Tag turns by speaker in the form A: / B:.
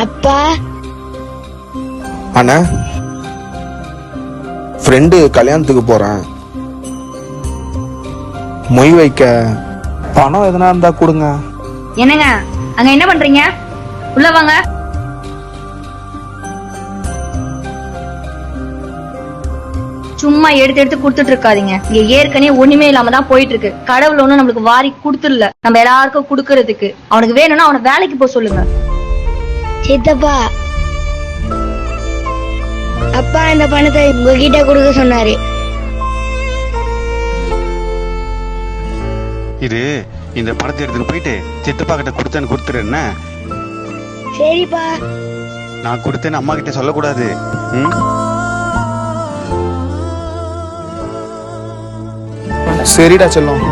A: அப்பா.
B: அண்ணா, ஃப்ரெண்டு கல்யாணத்துக்கு போறேன். மொய் வைக்க பணம் எதனா இருந்தா கொடுங்க.
C: என்னங்க அங்க என்ன பண்றீங்க? உள்ள வாங்க. சும்மா எடுத்து எடுத்து குடுத்துட்டு இருக்காதீங்க. இங்க ஏற்கனவே ஒண்ணுமே இல்லாம தான் போயிட்டு இருக்கு. கடவுள் ஒண்ணும் நம்மளுக்கு வாரி குடுத்துடல, நம்ம எல்லாருக்கும் குடுக்கறதுக்கு. அவனுக்கு வேணும்னா அவனை வேலைக்கு போக சொல்லுங்க.
A: சித்தப்பா, அப்பா இந்த பணத்தை உங்ககிட்ட கொடுக்க சொன்னாரு.
D: இது இந்த பணத்தை எடுத்துட்டு போயிட்டு சித்தப்பா கிட்ட கொடுத்தேன்னு கொடுத்துருன்னா.
A: சரிப்பா.
D: நான் கொடுத்தேன்னு அம்மா கிட்ட சொல்லக்கூடாது.
B: சரிடா செல்லம்.